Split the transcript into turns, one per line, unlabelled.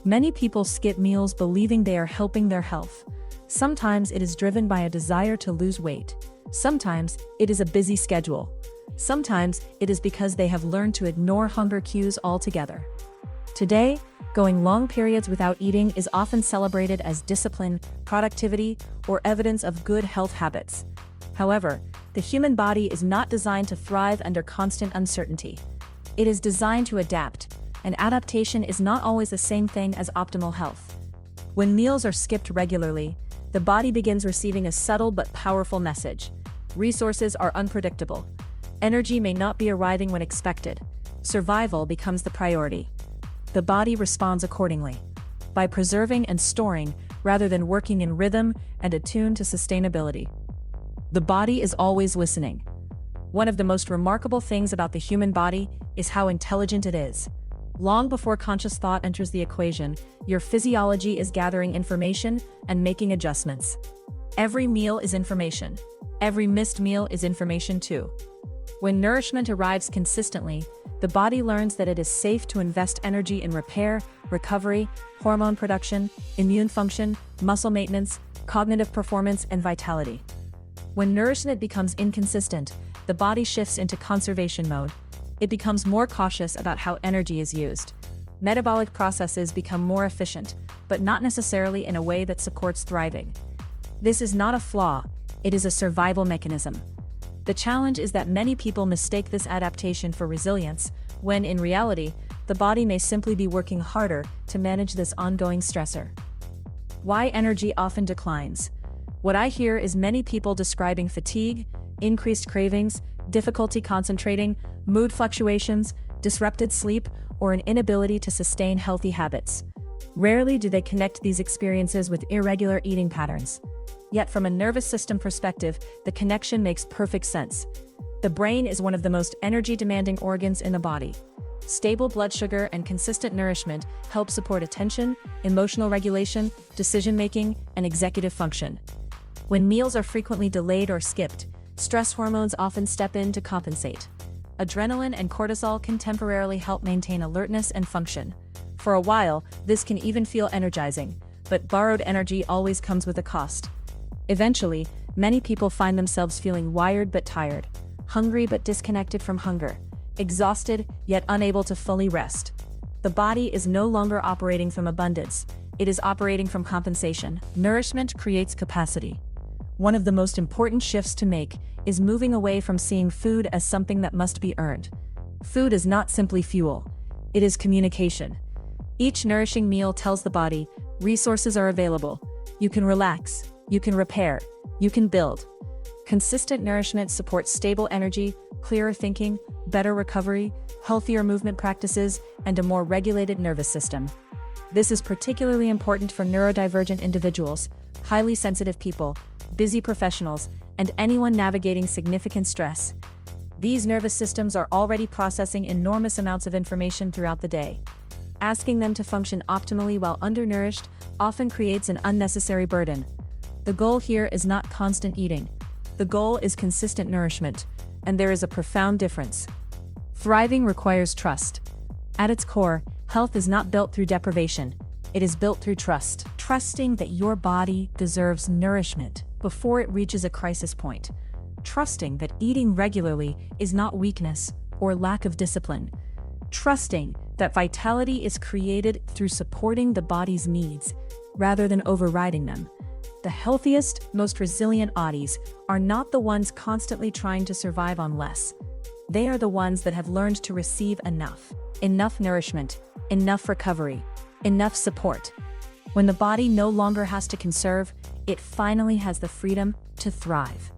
Many people skip meals believing they are helping their health. Sometimes it is driven by a desire to lose weight. Sometimes it is a busy schedule. Sometimes it is because they have learned to ignore hunger cues altogether. Today, going long periods without eating is often celebrated as discipline, productivity, or evidence of good health habits. However, the human body is not designed to thrive under constant uncertainty. It is designed to adapt, and adaptation is not always the same thing as optimal health. When meals are skipped regularly, the body begins receiving a subtle but powerful message. Resources are unpredictable. Energy may not be arriving when expected. Survival becomes the priority. The body responds accordingly, by preserving and storing rather than working in rhythm and attuned to sustainability. The body is always listening. One of the most remarkable things about the human body is how intelligent it is. Long before conscious thought enters the equation, your physiology is gathering information and making adjustments. Every meal is information. Every missed meal is information too. When nourishment arrives consistently, the body learns that it is safe to invest energy in repair, recovery, hormone production, immune function, muscle maintenance, cognitive performance, and vitality. When nourishment becomes inconsistent, the body shifts into conservation mode. It becomes more cautious about how energy is used. Metabolic processes become more efficient, but not necessarily in a way that supports thriving. This is not a flaw, it is a survival mechanism. The challenge is that many people mistake this adaptation for resilience, when in reality, the body may simply be working harder to manage this ongoing stressor. Why energy often declines? What I hear is many people describing fatigue, increased cravings, difficulty concentrating, mood fluctuations, disrupted sleep, or an inability to sustain healthy habits. Rarely do they connect these experiences with irregular eating patterns. Yet from a nervous system perspective, the connection makes perfect sense. The brain is one of the most energy-demanding organs in the body. Stable blood sugar and consistent nourishment help support attention, emotional regulation, decision-making, and executive function. When meals are frequently delayed or skipped, stress hormones often step in to compensate. Adrenaline and cortisol can temporarily help maintain alertness and function. For a while, this can even feel energizing, but borrowed energy always comes with a cost. Eventually, many people find themselves feeling wired but tired, hungry but disconnected from hunger, exhausted yet unable to fully rest. The body is no longer operating from abundance, it is operating from compensation. Nourishment creates capacity. One of the most important shifts to make is moving away from seeing food as something that must be earned. Food is not simply fuel, it is communication. Each nourishing meal tells the body, resources are available, you can relax, you can repair, you can build. Consistent nourishment supports stable energy, clearer thinking, better recovery, healthier movement practices, and a more regulated nervous system. This is particularly important for neurodivergent individuals, highly sensitive people, busy professionals, and anyone navigating significant stress. These nervous systems are already processing enormous amounts of information throughout the day. Asking them to function optimally while undernourished often creates an unnecessary burden. The goal here is not constant eating. The goal is consistent nourishment, and there is a profound difference. Thriving requires trust. At its core, health is not built through deprivation. It is built through trust. Trusting that your body deserves nourishment before it reaches a crisis point. Trusting that eating regularly is not weakness or lack of discipline. Trusting that vitality is created through supporting the body's needs rather than overriding them. The healthiest, most resilient bodies are not the ones constantly trying to survive on less. They are the ones that have learned to receive enough. Enough nourishment, enough recovery, enough support. When the body no longer has to conserve, it finally has the freedom to thrive.